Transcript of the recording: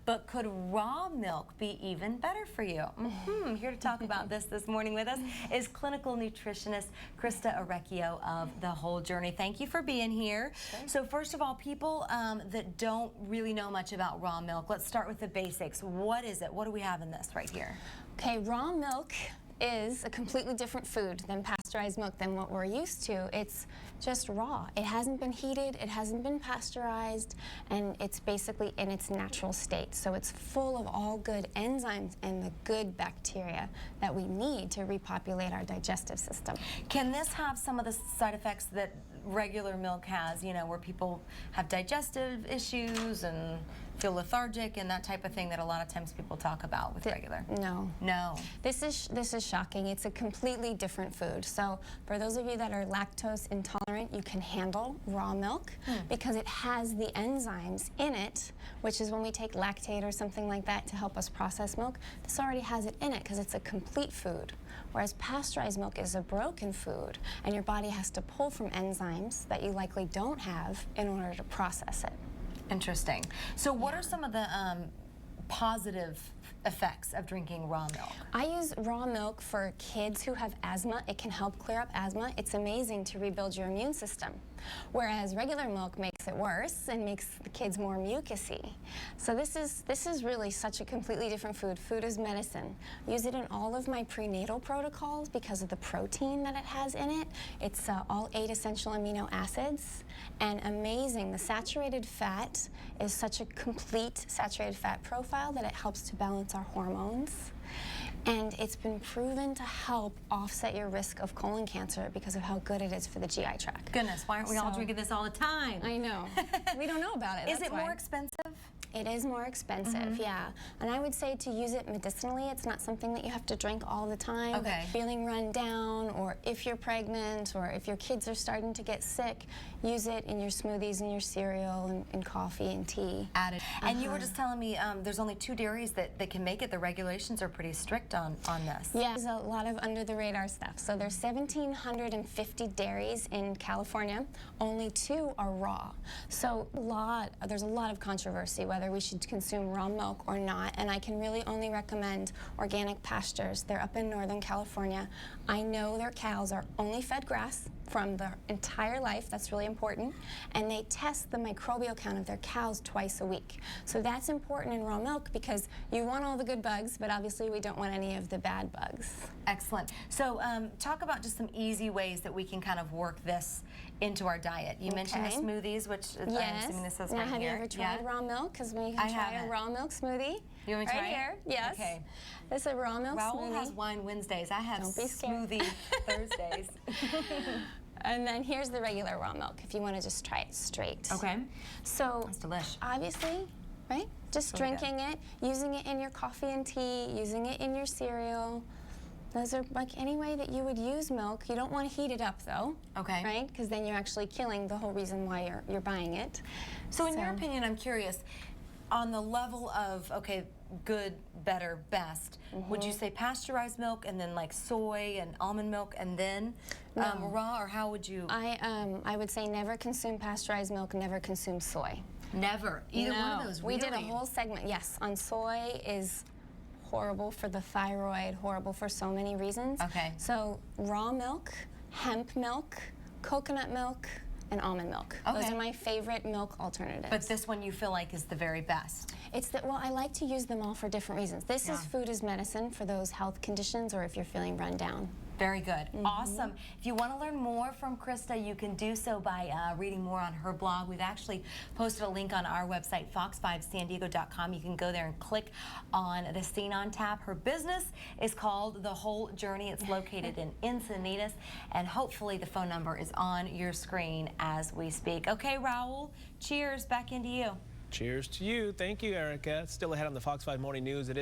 but could raw milk be even better for you? Here to talk about this morning with us is clinical nutritionist Krista Orecchio of The Whole Journey. Thank you for being here. Okay. So first of all, people that don't really know much about raw milk, let's start with the basics. What is it? What do we have in this right here? Okay, raw milk is a completely different food than pasteurized milk than what we're used to. It's just raw. It hasn't been heated, it hasn't been pasteurized, and it's basically in its natural state. So it's full of all good enzymes and the good bacteria that we need to repopulate our digestive system. Can this have some of the side effects that regular milk has, you know, where people have digestive issues and feel lethargic and that type of thing that a lot of times people talk about with regular? No. No. This is shocking. It's a completely different food. So for those of you that are lactose intolerant, you can handle raw milk because it has the enzymes in it, which is when we take lactate or something like that to help us process milk. This already has it in it because it's a complete food. Whereas pasteurized milk is a broken food, and your body has to pull from enzymes that you likely don't have in order to process it. Interesting. So what are some of the positive effects of drinking raw milk? I use raw milk for kids who have asthma. It can help clear up asthma. It's amazing to rebuild your immune system. Whereas regular milk makes it worse and makes the kids more mucousy. So this is really such a completely different food. Food is medicine. I use it in all of my prenatal protocols because of the protein that it has in it. It's all 8 essential amino acids, and amazing. The saturated fat is such a complete saturated fat profile that it helps to balance our hormones. And it's been proven to help offset your risk of colon cancer because of how good it is for the GI tract. Goodness, why aren't we all drinking this all the time? I know. We don't know about it. Is it more expensive? It is more expensive, yeah. And I would say to use it medicinally. It's not something that you have to drink all the time. Okay. But feeling run down, or if you're pregnant, or if your kids are starting to get sick, use it in your smoothies and your cereal and coffee and tea. Added. And you were just telling me there's only 2 dairies that can make it. The regulations are pretty strict on this. Yeah, there's a lot of under the radar stuff. So there's 1,750 dairies in California. Only 2 are raw. So there's a lot of controversy whether we should consume raw milk or not, and I can really only recommend organic pastures. They're up in Northern California. I know their cows are only fed grass from their entire life. That's really important. And they test the microbial count of their cows twice a week. So that's important in raw milk because you want all the good bugs, but obviously we don't want any of the bad bugs. Excellent. So talk about just some easy ways that we can kind of work this into our diet. You mentioned the smoothies, which I'm assuming this is right here. Have you ever tried raw milk? Because we can try a raw milk smoothie. You want me to try here? Yes. Okay. This is a raw milk smoothie. Raul has wine Wednesdays. I have smoothie Thursdays. And then here's the regular raw milk if you want to just try it straight. Okay. So that's delicious. Obviously, right? Just drinking it, using it in your coffee and tea, using it in your cereal. Those are like any way that you would use milk. You don't want to heat it up though. Okay. Right? Because then you're actually killing the whole reason why you're buying it. So in your opinion, I'm curious, on the level of, okay, good, better, best, would you say pasteurized milk and then like soy and almond milk and then raw, or how would you? I would say never consume pasteurized milk, never consume soy. Never? Either one of those, really? We did a whole segment, yes, on soy is horrible for the thyroid, horrible for so many reasons. Okay. So raw milk, hemp milk, coconut milk, and almond milk. Okay. Those are my favorite milk alternatives. But this one you feel like is the very best? Well, I like to use them all for different reasons. This is food as medicine for those health conditions or if you're feeling run down. Very good. Awesome. If you want to learn more from Krista, you can do so by reading more on her blog. We've actually posted a link on our website, fox5sandiego.com. You can go there and click on the Scene on tab. Her business is called The Whole Journey. It's located in Encinitas, and hopefully the phone number is on your screen as we speak. Okay, Raul, cheers. Back into you. Cheers to you. Thank you, Erica. Still ahead on the Fox 5 Morning News. It is